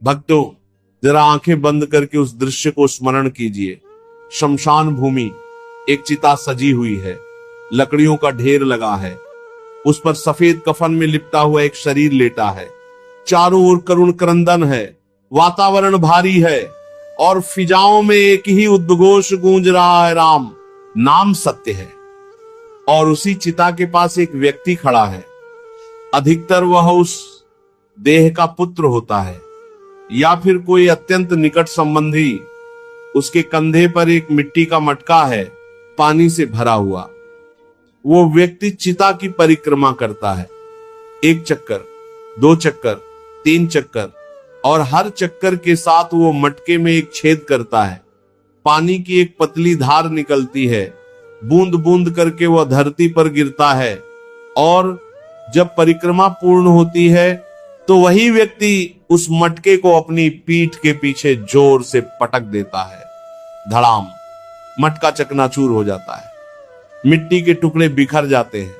भक्तों, जरा आंखें बंद करके उस दृश्य को स्मरण कीजिए। शमशान भूमि, एक चिता सजी हुई है, लकड़ियों का ढेर लगा है, उस पर सफेद कफन में लिपटा हुआ एक शरीर लेटा है, चारों ओर करुण क्रंदन है, वातावरण भारी है और फिजाओं में एक ही उद्घोष गूंज रहा है, राम नाम सत्य है। और उसी चिता के पास एक व्यक्ति खड़ा है। अधिकतर वह उस देह का पुत्र होता है या फिर कोई अत्यंत निकट संबंधी। उसके कंधे पर एक मिट्टी का मटका है, पानी से भरा हुआ। वो व्यक्ति चिता की परिक्रमा करता है। 1 चक्कर, 2 चक्कर, 3 चक्कर, और हर चक्कर के साथ वो मटके में एक छेद करता है। पानी की एक पतली धार निकलती है, बूंद बूंद करके वह धरती पर गिरता है, और जब परिक्रमा पूर्ण होती है तो वही व्यक्ति उस मटके को अपनी पीठ के पीछे जोर से पटक देता है। धड़ाम, मटका चकनाचूर हो जाता है, मिट्टी के टुकड़े बिखर जाते हैं,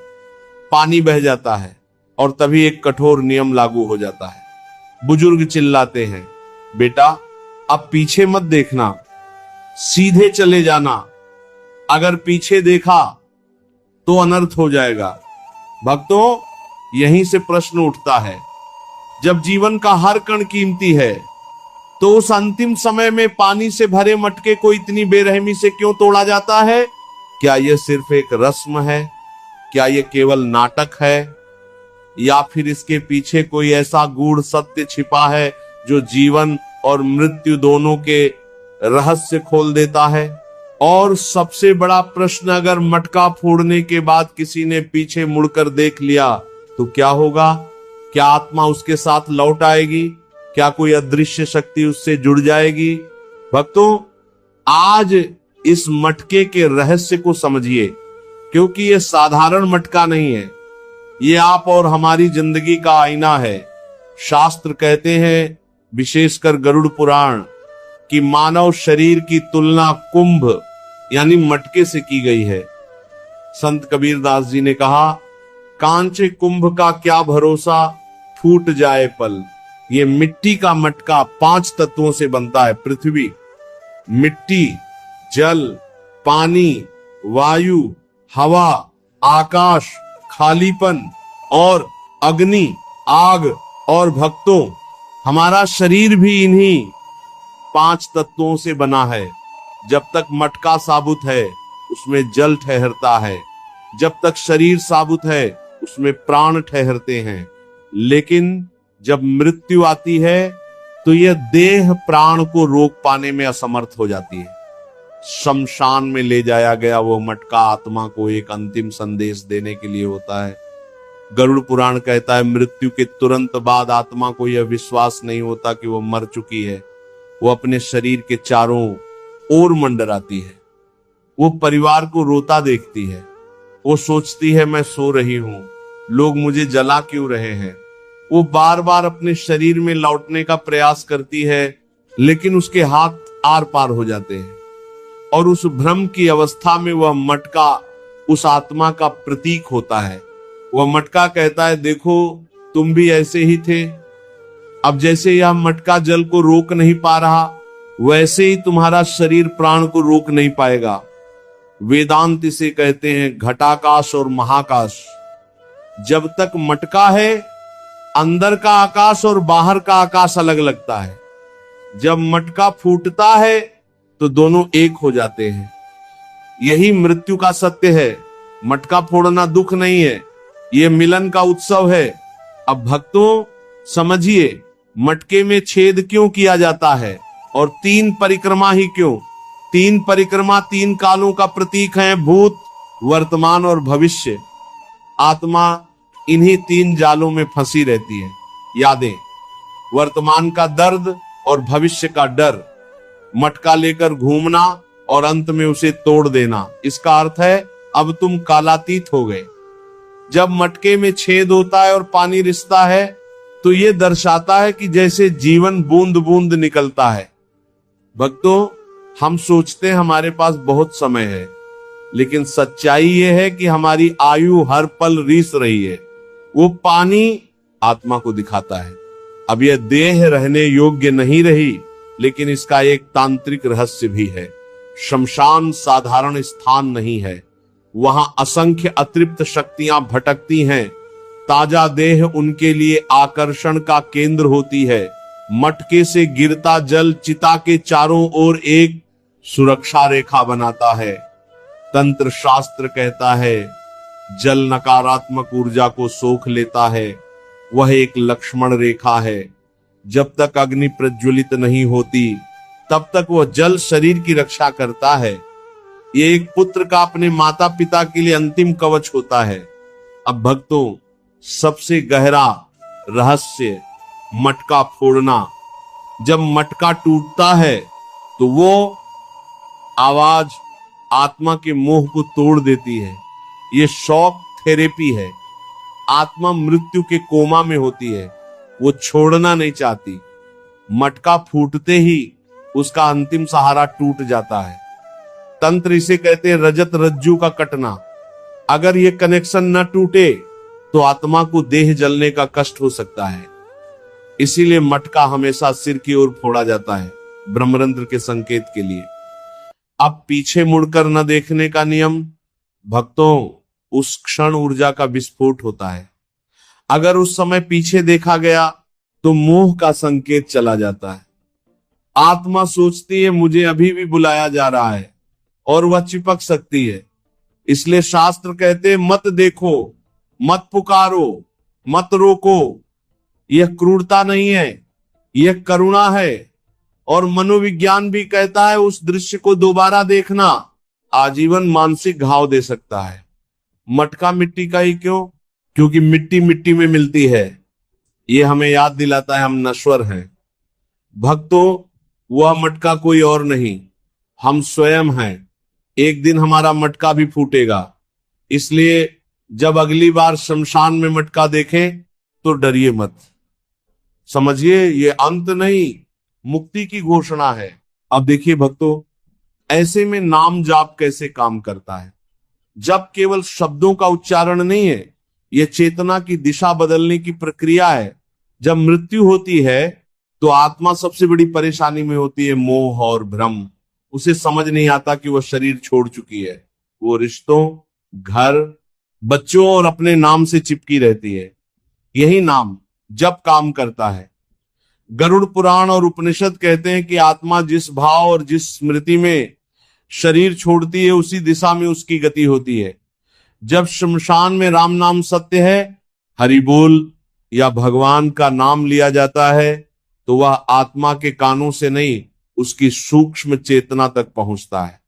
पानी बह जाता है और तभी एक कठोर नियम लागू हो जाता है। बुजुर्ग चिल्लाते हैं, बेटा अब पीछे मत देखना, सीधे चले जाना, अगर पीछे देखा तो अनर्थ हो जाएगा। भक्तों, यहीं से प्रश्न उठता है, जब जीवन का हर कण कीमती है तो उस अंतिम समय में पानी से भरे मटके को इतनी बेरहमी से क्यों तोड़ा जाता है? क्या यह सिर्फ एक रस्म है? क्या यह केवल नाटक है? या फिर इसके पीछे कोई ऐसा गूढ़ सत्य छिपा है जो जीवन और मृत्यु दोनों के रहस्य खोल देता है? और सबसे बड़ा प्रश्न, अगर मटका फोड़ने के बाद किसी ने पीछे मुड़कर देख लिया तो क्या होगा? क्या आत्मा उसके साथ लौट आएगी? क्या कोई अदृश्य शक्ति उससे जुड़ जाएगी? भक्तों, आज इस मटके के रहस्य को समझिए, क्योंकि यह साधारण मटका नहीं है, ये आप और हमारी जिंदगी का आईना है। शास्त्र कहते हैं, विशेषकर गरुड़ पुराण, कि मानव शरीर की तुलना कुंभ यानी मटके से की गई है। संत कबीरदास जी ने कहा, कांचे कुंभ का क्या भरोसा, फूट जाए पल। ये मिट्टी का मटका 5 तत्वों से बनता है। पृथ्वी, मिट्टी, जल, पानी, वायु, हवा, आकाश, खालीपन और अग्नि, आग। और भक्तों, हमारा शरीर भी इन्हीं 5 तत्वों से बना है। जब तक मटका साबुत है उसमें जल ठहरता है, जब तक शरीर साबुत है उसमें प्राण ठहरते हैं, लेकिन जब मृत्यु आती है तो यह देह प्राण को रोक पाने में असमर्थ हो जाती है। शमशान में ले जाया गया वो मटका आत्मा को एक अंतिम संदेश देने के लिए होता है। गरुड़ पुराण कहता है, मृत्यु के तुरंत बाद आत्मा को यह विश्वास नहीं होता कि वो मर चुकी है। वो अपने शरीर के चारों ओर मंडराती है, वो परिवार को रोता देखती है, वो सोचती है मैं सो रही हूं, लोग मुझे जला क्यों रहे हैं। वो बार बार अपने शरीर में लौटने का प्रयास करती है, लेकिन उसके हाथ आर पार हो जाते हैं, और उस भ्रम की अवस्था में वह मटका उस आत्मा का प्रतीक होता है। वह मटका कहता है, देखो तुम भी ऐसे ही थे, अब जैसे यह मटका जल को रोक नहीं पा रहा, वैसे ही तुम्हारा शरीर प्राण को रोक नहीं पाएगा। वेदांत इसे कहते हैं घटाकाश और महाकाश। जब तक मटका है, अंदर का आकाश और बाहर का आकाश अलग लगता है। जब मटका फूटता है तो दोनों एक हो जाते हैं। यही मृत्यु का सत्य है। मटका फोड़ना दुख नहीं है, यह मिलन का उत्सव है। अब भक्तों समझिए, मटके में छेद क्यों किया जाता है और 3 परिक्रमा ही क्यों? 3 परिक्रमा 3 कालों का प्रतीक है, भूत, वर्तमान और भविष्य। आत्मा इन्हीं 3 जालों में फंसी रहती है। यादें, वर्तमान का दर्द और भविष्य का डर, मटका लेकर घूमना और अंत में उसे तोड़ देना। इसका अर्थ है अब तुम कालातीत हो गए। जब मटके में छेद होता है और पानी रिसता है तो यह दर्शाता है कि जैसे जीवन बूंद बूंद निकलता है। भक्तों, हम सोचते हैं हमारे पास बहुत समय है, लेकिन सच्चाई यह है कि हमारी आयु हर पल रीस रही है। वो पानी आत्मा को दिखाता है। अब यह देह रहने योग्य नहीं रही, लेकिन इसका एक तांत्रिक रहस्य भी है। शमशान साधारण स्थान नहीं है, वहां असंख्य अतृप्त शक्तियां भटकती हैं। ताजा देह उनके लिए आकर्षण का केंद्र होती है। मटके से गिरता जल चिता के चारों ओर एक सुरक्षा रेखा बनाता है। तंत्र शास्त्र कहता है, जल नकारात्मक ऊर्जा को सोख लेता है, वह एक लक्ष्मण रेखा है। जब तक अग्नि प्रज्वलित नहीं होती, तब तक वह जल शरीर की रक्षा करता है। ये एक पुत्र का अपने माता पिता के लिए अंतिम कवच होता है। अब भक्तों, सबसे गहरा रहस्य मटका फोड़ना। जब मटका टूटता है तो वो आवाज आत्मा के मोह को तोड़ देती है। ये शॉक थेरेपी है। आत्मा मृत्यु के कोमा में होती है, वो छोड़ना नहीं चाहती। मटका फूटते ही उसका अंतिम सहारा टूट जाता है। तंत्र इसे कहते हैं रजत रज्जू का कटना। अगर ये कनेक्शन न टूटे तो आत्मा को देह जलने का कष्ट हो सकता है। इसीलिए मटका हमेशा सिर की ओर फोड़ा जाता है, ब्रह्मरंध्र के संकेत के लिए। अब पीछे मुड़कर न देखने का नियम। भक्तों, उस क्षण ऊर्जा का विस्फोट होता है। अगर उस समय पीछे देखा गया तो मोह का संकेत चला जाता है। आत्मा सोचती है मुझे अभी भी बुलाया जा रहा है, और वह चिपक सकती है। इसलिए शास्त्र कहते मत देखो, मत पुकारो, मत रोको। यह क्रूरता नहीं है, यह करुणा है। और मनोविज्ञान भी कहता है उस दृश्य को दोबारा देखना आजीवन मानसिक घाव दे सकता है। मटका मिट्टी का ही क्यों? क्योंकि मिट्टी मिट्टी में मिलती है। यह हमें याद दिलाता है हम नश्वर हैं। भक्तों, वह मटका कोई और नहीं, हम स्वयं हैं। एक दिन हमारा मटका भी फूटेगा। इसलिए जब अगली बार शमशान में मटका देखें तो डरिए मत। समझिए, ये अंत नहीं, मुक्ति की घोषणा है। अब देखिए भक्तों, ऐसे में नाम जाप कैसे काम करता है। जब केवल शब्दों का उच्चारण नहीं है, यह चेतना की दिशा बदलने की प्रक्रिया है। जब मृत्यु होती है तो आत्मा सबसे बड़ी परेशानी में होती है, मोह और भ्रम। उसे समझ नहीं आता कि वह शरीर छोड़ चुकी है। वो रिश्तों, घर, बच्चों और अपने नाम से चिपकी रहती है। यही नाम जब काम करता है। गरुड़ पुराण और उपनिषद कहते हैं कि आत्मा जिस भाव और जिस स्मृति में शरीर छोड़ती है, उसी दिशा में उसकी गति होती है। जब शमशान में राम नाम सत्य है, हरि बोल या भगवान का नाम लिया जाता है, तो वह आत्मा के कानों से नहीं, उसकी सूक्ष्म चेतना तक पहुंचता है।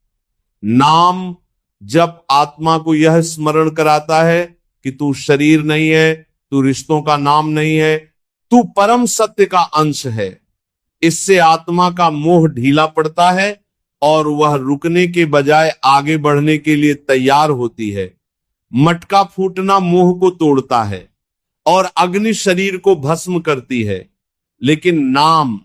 नाम जब आत्मा को यह स्मरण कराता है कि तू शरीर नहीं है, तू रिश्तों का नाम नहीं है, तू परम सत्य का अंश है। इससे आत्मा का मोह ढीला पड़ता है और वह रुकने के बजाय आगे बढ़ने के लिए तैयार होती है। मटका फूटना मोह को तोड़ता है और अग्नि शरीर को भस्म करती है, लेकिन नाम